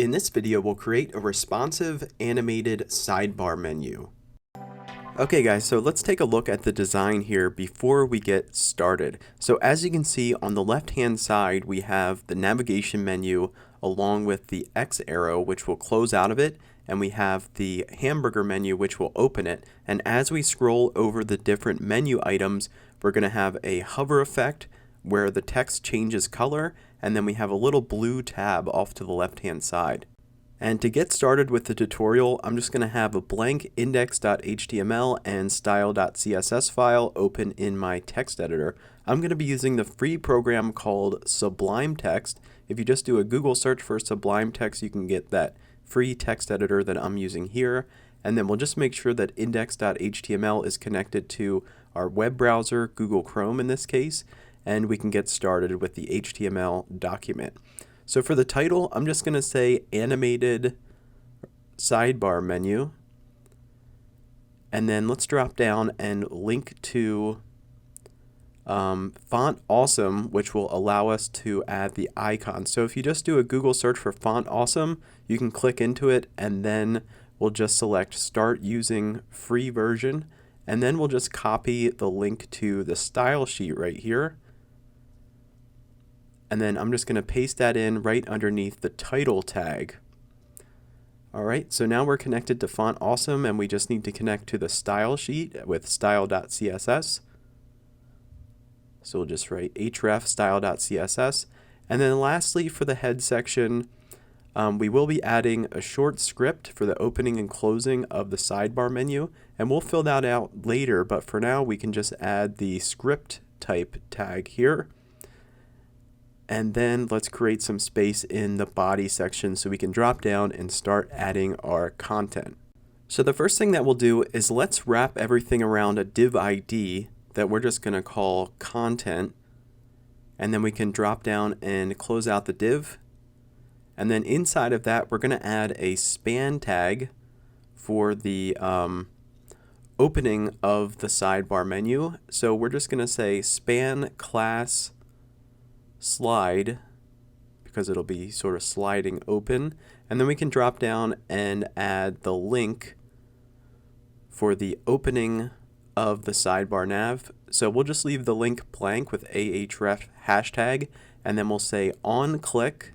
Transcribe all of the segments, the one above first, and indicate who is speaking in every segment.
Speaker 1: In this video, we'll create a responsive animated sidebar menu. Okay guys, so let's take a look at the design here before we get started. So as you can see on the left hand side, we have the navigation menu along with the X arrow, which will close out of it, and we have the hamburger menu, which will open it. And as we scroll over the different menu items, we're going to have a hover effect where the text changes color, and then we have a little blue tab off to the left hand side. And to get started with the tutorial, I'm just going to have a blank index.html and style.css file open in my text editor. I'm going to be using the free program called Sublime Text. If you just do a Google search for Sublime Text, you can get that free text editor that I'm using here. And then we'll just make sure that index.html is connected to our web browser, Google Chrome in this case, and we can get started with the HTML document. So for the title, I'm just going to say animated sidebar menu, and then let's drop down and link to Font Awesome, which will allow us to add the icon. So if you just do a Google search for Font Awesome, you can click into it, and then we'll just select Start Using Free Version, and then we'll just copy the link to the style sheet right here. And then I'm just going to paste that in right underneath the title tag. Alright, so now we're connected to Font Awesome, and we just need to connect to the style sheet with style.css. So we'll just write href style.css. And then lastly, for the head section, we will be adding a short script for the opening and closing of the sidebar menu, and we'll fill that out later, but for now we can just add the script type tag here. And then let's create some space in the body section so we can drop down and start adding our content. So the first thing that we'll do is let's wrap everything around a div ID that we're just going to call content, and then we can drop down and close out the div. And then inside of that, we're going to add a span tag for the opening of the sidebar menu. So we're just going to say span class slide, because it'll be sort of sliding open, and then we can drop down and add the link for the opening of the sidebar nav. So we'll just leave the link blank with ahref hashtag, and then we'll say on click,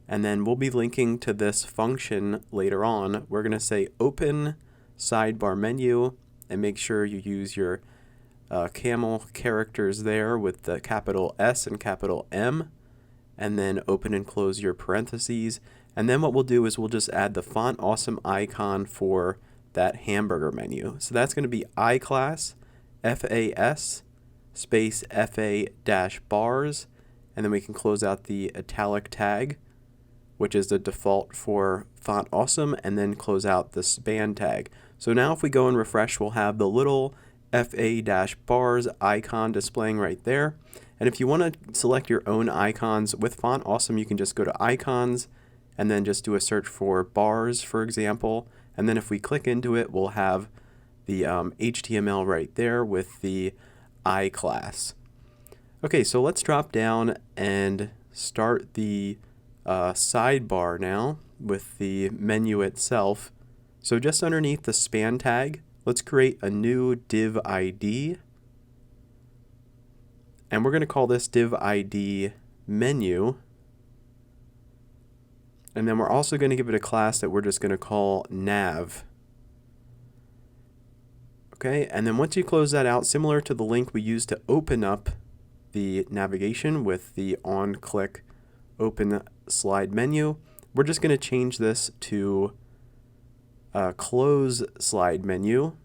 Speaker 1: and then we'll be linking to this function later on. We're going to say open sidebar menu, and make sure you use your camel characters there with the capital S and capital M, and then open and close your parentheses. And then what we'll do is we'll just add the Font Awesome icon for that hamburger menu. So that's going to be iClass FAS space FA dash bars, and then we can close out the italic tag, which is the default for Font Awesome, and then close out the span tag. So now if we go and refresh, we'll have the little FA-bars icon displaying right there. And if you want to select your own icons with Font Awesome, you can just go to icons and then just do a search for bars, for example. And then if we click into it, we'll have the HTML right there with the I class. Okay, so let's drop down and start the sidebar now with the menu itself. So just underneath the span tag, let's create a new div ID, and we're going to call this div ID menu, and then we're also going to give it a class that we're just going to call nav. Okay, and then once you close that out, similar to the link we used to open up the navigation with the on click open slide menu, we're just going to change this to close slide menu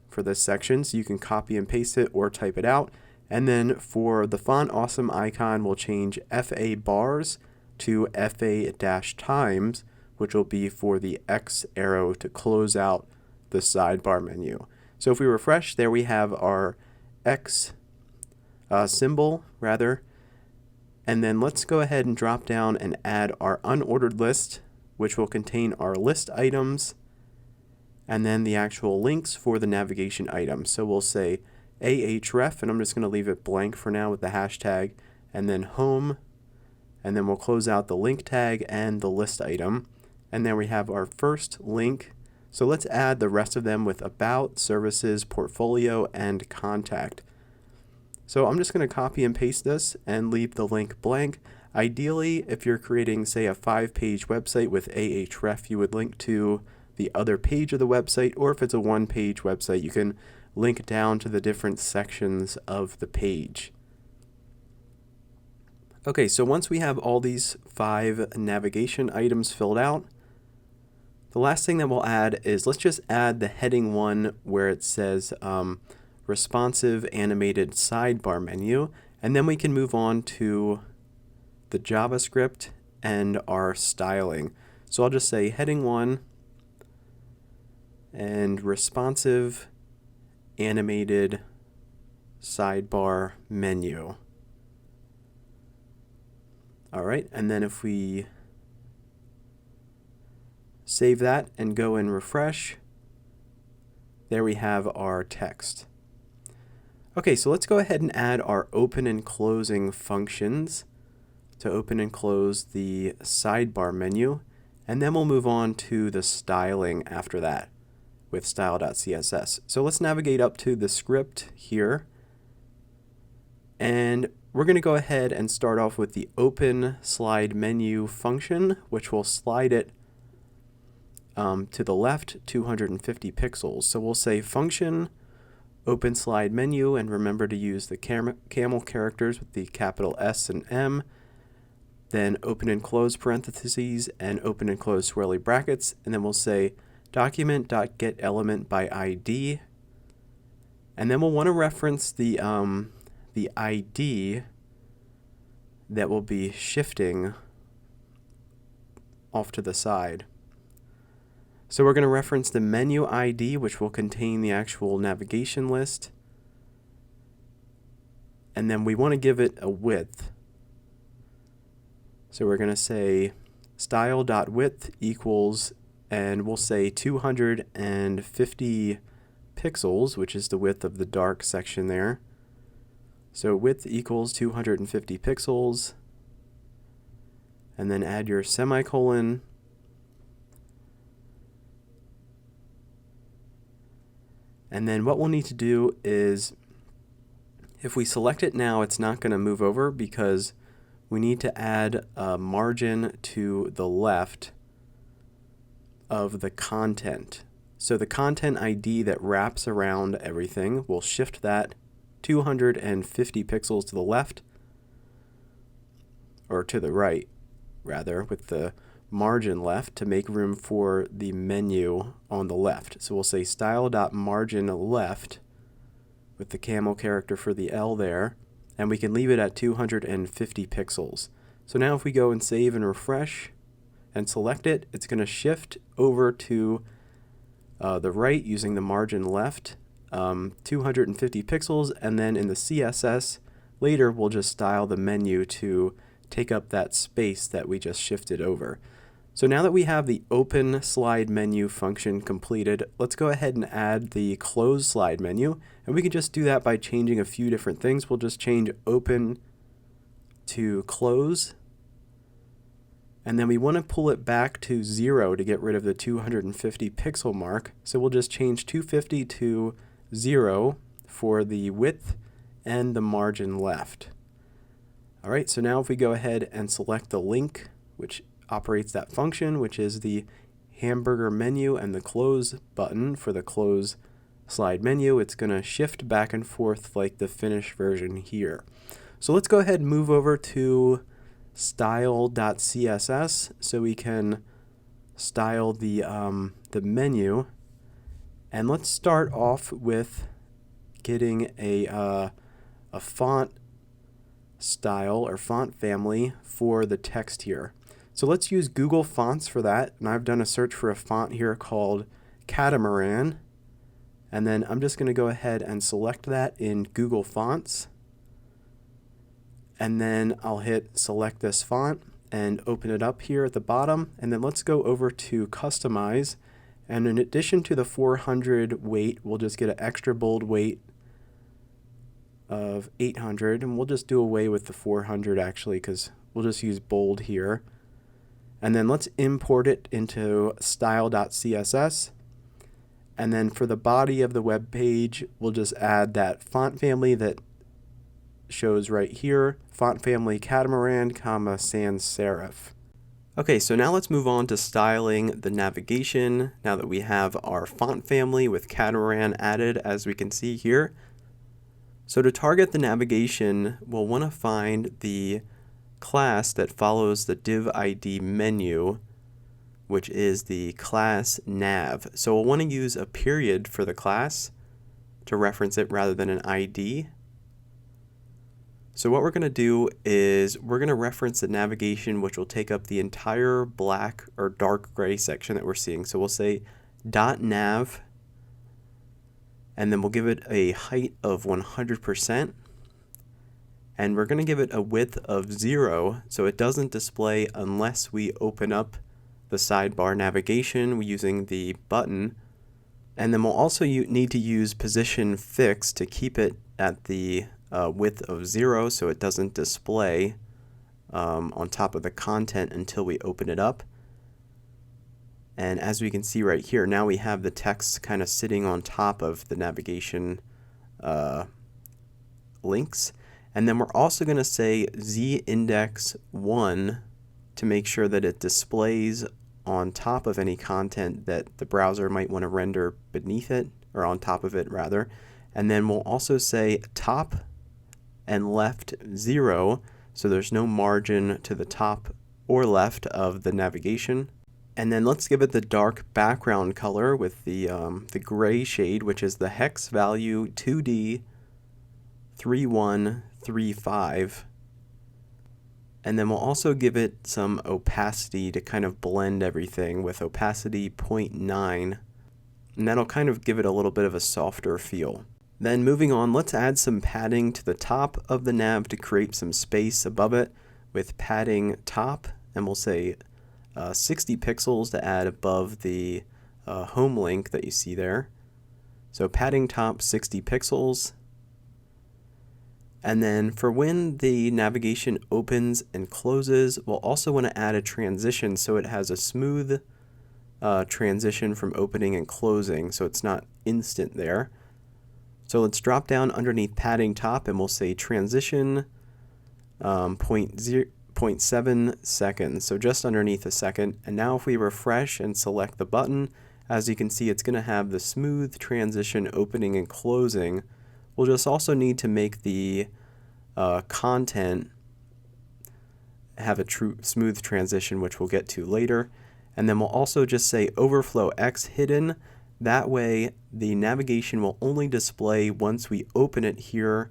Speaker 1: for this section, so you can copy and paste it or type it out. And then for the Font Awesome icon, we'll change FA bars to FA dash times, which will be for the X arrow to close out the sidebar menu. So if we refresh, there we have our X symbol rather. And then let's go ahead and drop down and add our unordered list, which will contain our list items and then the actual links for the navigation items. So we'll say ahref, and I'm just going to leave it blank for now with the hashtag, and then home, and then we'll close out the link tag and the list item. And then we have our first link. So let's add the rest of them with about, services, portfolio, and contact. So I'm just going to copy and paste this and leave the link blank. Ideally, if you're creating, say, a 5-page website with Ahref, you would link to the other page of the website, or if it's a 1-page website, you can link down to the different sections of the page. Okay, so once we have all these 5 navigation items filled out, the last thing that we'll add is let's just add the heading 1 where it says responsive animated sidebar menu, and then we can move on to the JavaScript and our styling. So I'll just say heading 1 and responsive animated sidebar menu. All right, and then if we save that and go and refresh, there we have our text. Okay, so let's go ahead and add our open and closing functions to open and close the sidebar menu, and then we'll move on to the styling after that with style.css. So let's navigate up to the script here, and we're going to go ahead and start off with the open slide menu function, which will slide it to the left 250 pixels. So we'll say function open slide menu, and remember to use the camel characters with the capital S and M, then open and close parentheses and open and close swirly brackets, and then we'll say document.getElement by ID, and then we'll want to reference the ID that will be shifting off to the side. So we're going to reference the menu ID, which will contain the actual navigation list, and then we want to give it a width. So we're going to say style.width equals, and we'll say 250 pixels, which is the width of the dark section there. So width equals 250 pixels, and then add your semicolon, and then what we'll need to do is, if we select it now, it's not going to move over because we need to add a margin to the left of the content. So the content ID that wraps around everything, we'll shift that 250 pixels to the left, or to the right rather, with the margin left to make room for the menu on the left. So we'll say style.margin left with the camel character for the L there, and we can leave it at 250 pixels. So now if we go and save and refresh and select it, it's going to shift over to the right using the margin left, 250 pixels, and then in the CSS later we'll just style the menu to take up that space that we just shifted over. So now that we have the open slide menu function completed, let's go ahead and add the close slide menu, and we can just do that by changing a few different things. We'll just change open to close, and then we want to pull it back to 0 to get rid of the 250 pixel mark. So we'll just change 250 to 0 for the width and the margin left. All right, so now if we go ahead and select the link, which operates that function, which is the hamburger menu and the close button for the close slide menu, it's going to shift back and forth like the finished version here. So let's go ahead and move over to style.css so we can style the menu, and let's start off with getting a font style or font family for the text here. So let's use Google Fonts for that, and I've done a search for a font here called Catamaran, and then I'm just going to go ahead and select that in Google Fonts, and then I'll hit select this font and open it up here at the bottom, and then let's go over to customize, and in addition to the 400 weight, we'll just get an extra bold weight of 800, and we'll just do away with the 400 actually because We'll just use bold here. And then let's import it into style.css. And then for the body of the web page, we'll just add that font family that shows right here, font family Catamaran, sans serif. Okay, so now let's move on to styling the navigation now that we have our font family with Catamaran added, as we can see here. So to target the navigation, we'll want to find the class that follows the div ID menu, which is the class nav. So we'll want to use a period for the class to reference it rather than an ID. So what we're going to do is we're going to reference the navigation, which will take up the entire black or dark gray section that we're seeing. So we'll say .nav, and then we'll give it a height of 100%. And we're going to give it a width of 0, so it doesn't display unless we open up the sidebar navigation using the button. And then we'll also need to use position fix to keep it at the width of 0 so it doesn't display on top of the content until we open it up. And as we can see right here, now we have the text kind of sitting on top of the navigation links. And then we're also going to say z-index1 to make sure that it displays on top of any content that the browser might want to render beneath it, or on top of it rather. And then we'll also say top and left 0, so there's no margin to the top or left of the navigation. And then let's give it the dark background color with the gray shade, which is the hex value 2D 3135. And then we'll also give it some opacity to kind of blend everything with opacity 0.9. And that'll kind of give it a little bit of a softer feel. Then moving on, let's add some padding to the top of the nav to create some space above it with padding top. And we'll say 60 pixels to add above the home link that you see there. So padding top 60 pixels. And then for when the navigation opens and closes, we'll also want to add a transition so it has a smooth transition from opening and closing, so it's not instant there. So let's drop down underneath padding top and we'll say transition 0.7 seconds, so just underneath a second. And now if we refresh and select the button, as you can see, it's going to have the smooth transition opening and closing. We'll just also need to make the content have a true smooth transition, which we'll get to later. And then we'll also just say overflow X hidden. That way the navigation will only display once we open it here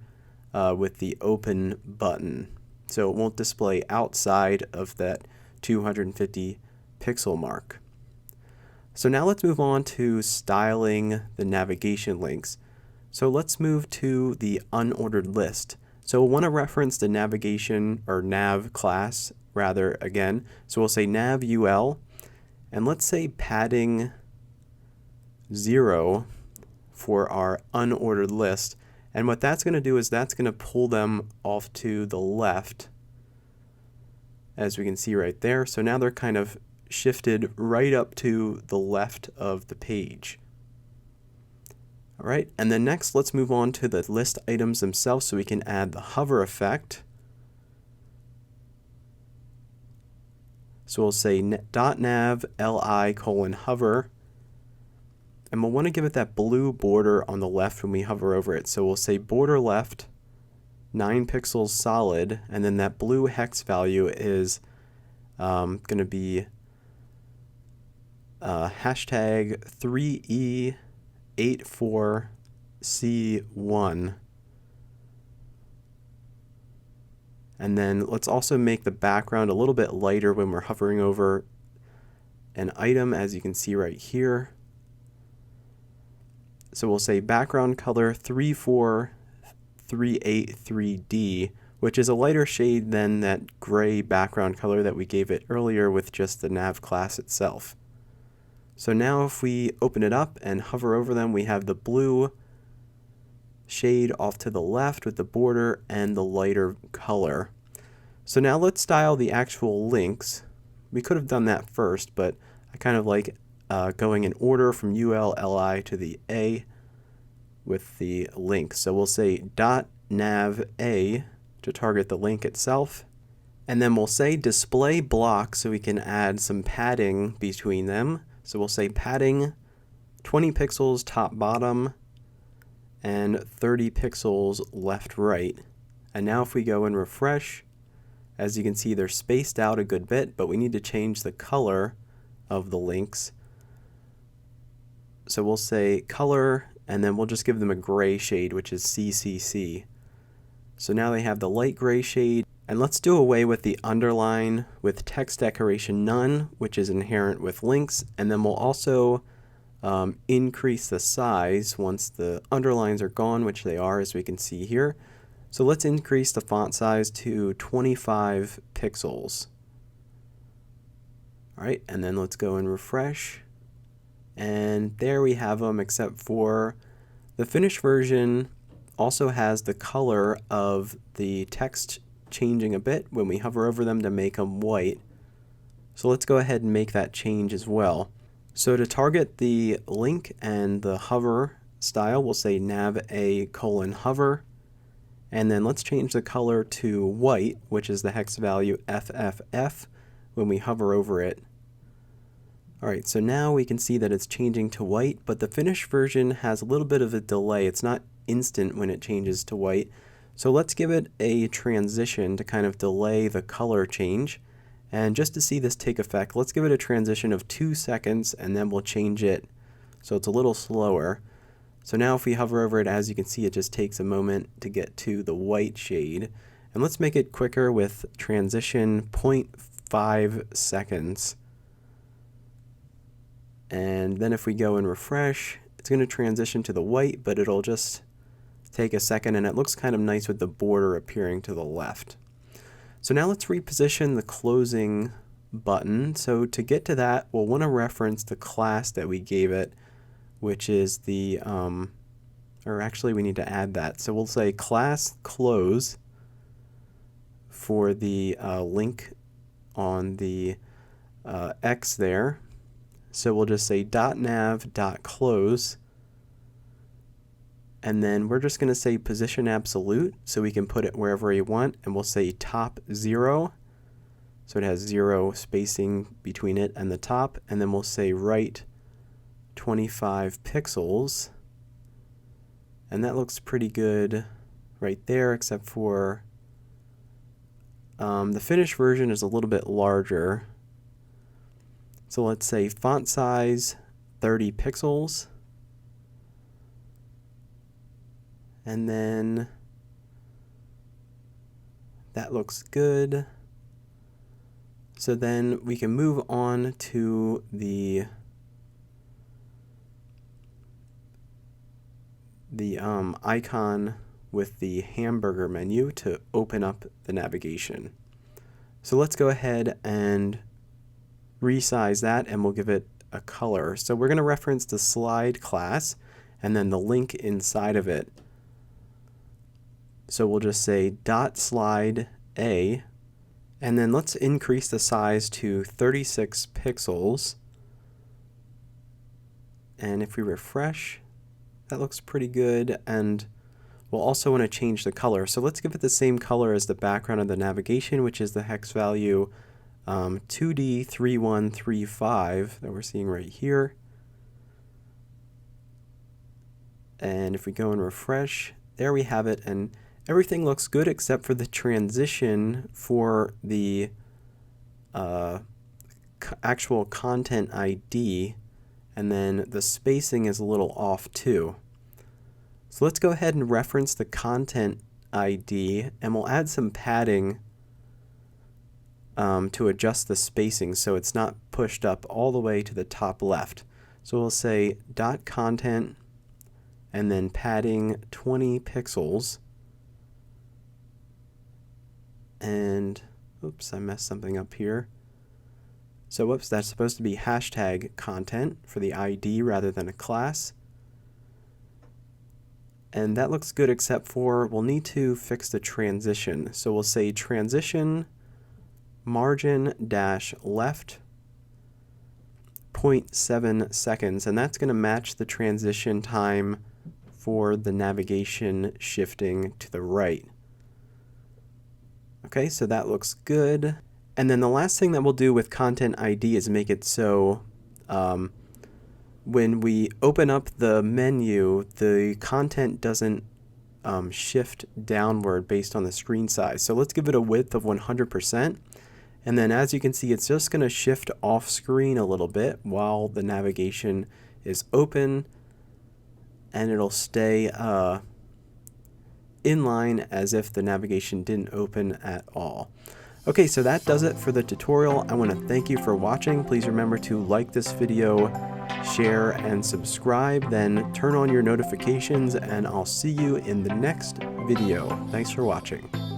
Speaker 1: with the open button. So it won't display outside of that 250 pixel mark. So now let's move on to styling the navigation links. So let's move to the unordered list. So we'll want to reference the navigation or nav class rather again. So we'll say nav ul, and let's say padding 0 for our unordered list. And what that's going to do is that's going to pull them off to the left, as we can see right there. So now they're kind of shifted right up to the left of the page. All right, and then next let's move on to the list items themselves so we can add the hover effect. So we'll say .nav li:hover, and we'll want to give it that blue border on the left when we hover over it. So we'll say border left 9 pixels solid, and then that blue hex value is going to be hashtag 3E84C1. And then let's also make the background a little bit lighter when we're hovering over an item, as you can see right here. So we'll say background color 34383D, which is a lighter shade than that gray background color that we gave it earlier with just the nav class itself. So now if we open it up and hover over them, we have the blue shade off to the left with the border and the lighter color. So now let's style the actual links. We could have done that first, but I kind of like going in order from ULLI to the A with the link. So we'll say .nav A to target the link itself. And then we'll say display block so we can add some padding between them. So we'll say padding 20 pixels top bottom and 30 pixels left right. And now if we go and refresh, as you can see they're spaced out a good bit, but we need to change the color of the links. So we'll say color, and then we'll just give them a gray shade, which is CCC. So now they have the light gray shade. And let's do away with the underline with text decoration none, which is inherent with links. And then we'll also increase the size once the underlines are gone, which they are, as we can see here. So let's increase the font size to 25 pixels. All right, and then let's go and refresh. And there we have them, except for the finished version also has the color of the text changing a bit when we hover over them to make them white. So let's go ahead and make that change as well. So to target the link and the hover style, we'll say nav a :hover, and then let's change the color to white, which is the hex value FFF when we hover over it. Alright, so now we can see that it's changing to white, but the finished version has a little bit of a delay. It's not instant when it changes to white. So let's give it a transition to kind of delay the color change. And just to see this take effect, let's give it a transition of 2 seconds, and then we'll change it so it's a little slower. So now if we hover over it, as you can see, it just takes a moment to get to the white shade. And let's make it quicker with transition 0.5 seconds. And then if we go and refresh, it's going to transition to the white, but it'll just take a second, and it looks kind of nice with the border appearing to the left. So now let's reposition the closing button. So to get to that, we'll want to reference the class that we gave it, which is the, or actually we need to add that. So we'll say class close for the link on the X there. So we'll just say .nav.close. And then we're just going to say position absolute, so we can put it wherever you want, and we'll say top 0, so it has 0 spacing between it and the top, and then we'll say right 25 pixels, and that looks pretty good right there, except for the finished version is a little bit larger. So let's say font size 30 pixels. And then that looks good. So then we can move on to the icon with the hamburger menu to open up the navigation. So let's go ahead and resize that, and we'll give it a color. So we're going to reference the slide class and then the link inside of it. So we'll just say .slide A, and then let's increase the size to 36 pixels. And if we refresh, that looks pretty good, and we'll also want to change the color. So let's give it the same color as the background of the navigation, which is the hex value 2D3135 that we're seeing right here. And if we go and refresh, there we have it, and everything looks good except for the transition for the actual content ID, and then the spacing is a little off too. So let's go ahead and reference the content ID, and we'll add some padding to adjust the spacing so it's not pushed up all the way to the top left. So we'll say .content and then padding 20 pixels. And oops, I messed something up here. So whoops, that's supposed to be hashtag content for the ID rather than a class. And that looks good except for we'll need to fix the transition. So we'll say transition margin dash left 0.7 seconds, and that's going to match the transition time for the navigation shifting to the right. Okay, so that looks good. And then the last thing that we'll do with content ID is make it so when we open up the menu, the content doesn't shift downward based on the screen size. So let's give it a width of 100%. And then as you can see, it's just going to shift off screen a little bit while the navigation is open, and it'll stay in line as if the navigation didn't open at all. Okay, so that does it for the tutorial. I want to thank you for watching. Please remember to like this video, share, and subscribe. Then turn on your notifications, and I'll see you in the next video. Thanks for watching.